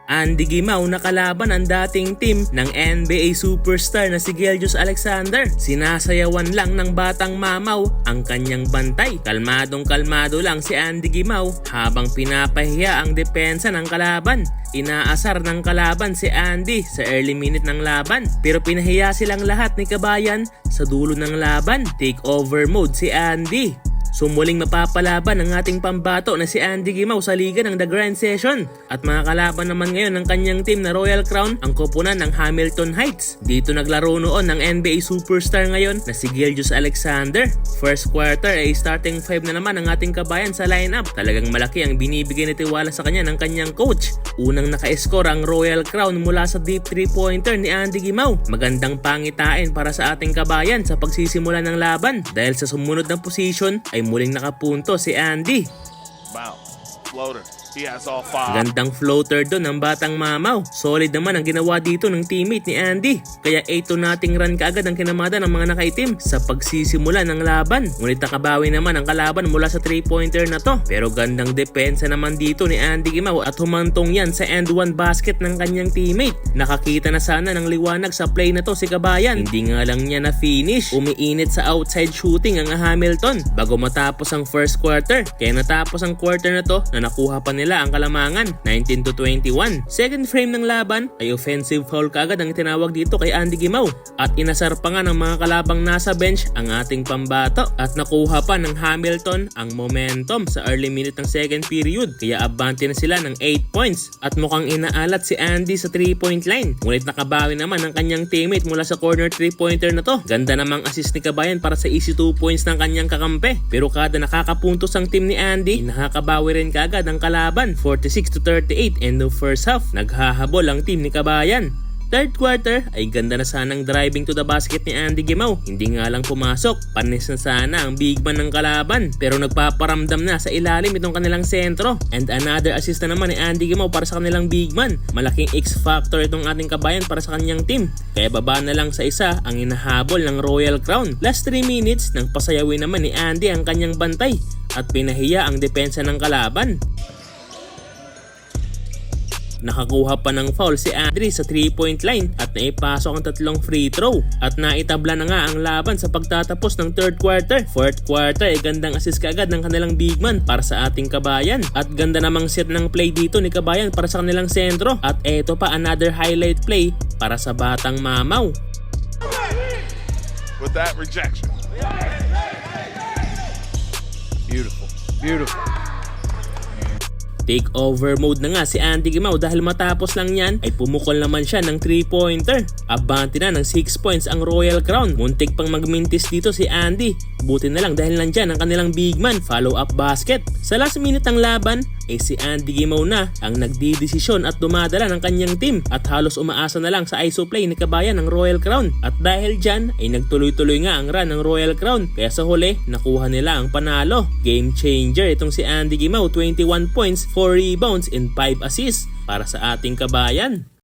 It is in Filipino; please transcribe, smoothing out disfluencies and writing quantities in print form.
Andy Gimaw nakalaban ang dating team ng NBA superstar na si Gelgius Alexander. Sinasayawan lang ng batang mamaw ang kanyang bantay. Kalmadong-kalmado lang si Andy Gimaw habang pinapahiya ang depensa ng kalaban. Inaasar ng kalaban si Andy sa early minute ng laban, pero pinahiya silang lahat ni Kabayan sa dulo ng laban. Takeover mode si Andy. So muling mapapalaban ang ating pambato na si Andy Gimaw sa liga ng The Grind Session. At mga kalaban naman ngayon ng kanyang team na Royal Crown ang koponan ng Hamilton Heights. Dito naglaro noon ng NBA superstar ngayon na si Gelgius Alexander. First quarter ay starting 5 na naman ang ating Kabayan sa lineup. Talagang malaki ang binibigay na tiwala sa kanya ng kanyang coach. Unang naka-score ang Royal Crown mula sa deep 3-pointer ni Andy Gimaw. Magandang pangitain para sa ating Kabayan sa pagsisimula ng laban dahil sa sumunod na position ay muling nakapunto si Andy. Bounce, floater. He has all five. Gandang floater doon ng batang mamaw. Solid naman ang ginawa dito ng teammate ni Andy. Kaya 8 nating run kaagad ang kinamada ng mga nakaitim sa pagsisimula ng laban. Ngunit nakabawi naman ang kalaban mula sa 3-pointer na to. Pero gandang depensa naman dito ni Andy Gimaw at humantong yan sa end 1 basket ng kanyang teammate. Nakakita na sana ng liwanag sa play na to si Kabayan. Hindi nga lang niya na finish. Umiinit sa outside shooting ang Hamilton bago matapos ang first quarter. Kaya natapos ang quarter na to na nakuha pa nila ang kalamangan, 19-21. Second frame ng laban ay offensive foul kaagad ang tinawag dito kay Andy Gimaw at inasar pa nga ng mga kalabang nasa bench ang ating pambato at nakuha pa ng Hamilton ang momentum sa early minute ng second period kaya abante na sila ng 8 points at mukhang inaalat si Andy sa 3-point line. Ngunit nakabawi naman ang kanyang teammate mula sa corner 3-pointer na to. Ganda namang assist ni Kabayan para sa easy 2 points ng kanyang kakampi, pero kada nakakapuntos ang team ni Andy, nakakabawi rin kaagad ang kalaban. 46-38 end of first half. Naghahabol ang team ni Kabayan. Third quarter ay ganda na sanang driving to the basket ni Andy Gimaw. Hindi nga lang pumasok. Panis na sana ang big man ng kalaban. Pero nagpaparamdam na sa ilalim itong kanilang sentro. And another assist na naman ni Andy Gimaw para sa kanilang big man. Malaking X-factor itong ating Kabayan para sa kanyang team. Kaya baba na lang sa isa ang inahabol ng Royal Crown. Last 3 minutes nang pasayawin naman ni Andy ang kanyang bantay at pinahiya ang depensa ng kalaban. Nakakuha pa ng foul si Andre sa 3-point line at naipasok ang 3 free throw at naitabla na nga ang laban sa pagtatapos ng third quarter. Fourth quarter ay gandang assist kaagad ng kanilang big man para sa ating Kabayan at ganda namang set ng play dito ni Kabayan para sa kanilang sentro at eto pa another highlight play para sa batang mamaw. With that rejection. Beautiful. Beautiful. Takeover mode na nga si Andy Gimaw dahil matapos lang yan ay pumukol naman siya ng 3-pointer. Abante na ng 6 points ang Royal Crown. Muntik pang magmintis dito si Andy. Buti na lang dahil nandyan ang kanilang big man follow up basket. Sa last minute ng laban ay si Andy Gimaw na ang nagdidesisyon at dumadala ng kanyang team at halos umaasa na lang sa ISO play ni Kabayan ng Royal Crown. At dahil dyan ay nagtuloy-tuloy nga ang run ng Royal Crown kaya sa huli nakuha nila ang panalo. Game changer itong si Andy Gimaw, 21 points, 4 rebounds and 5 assists para sa ating Kabayan.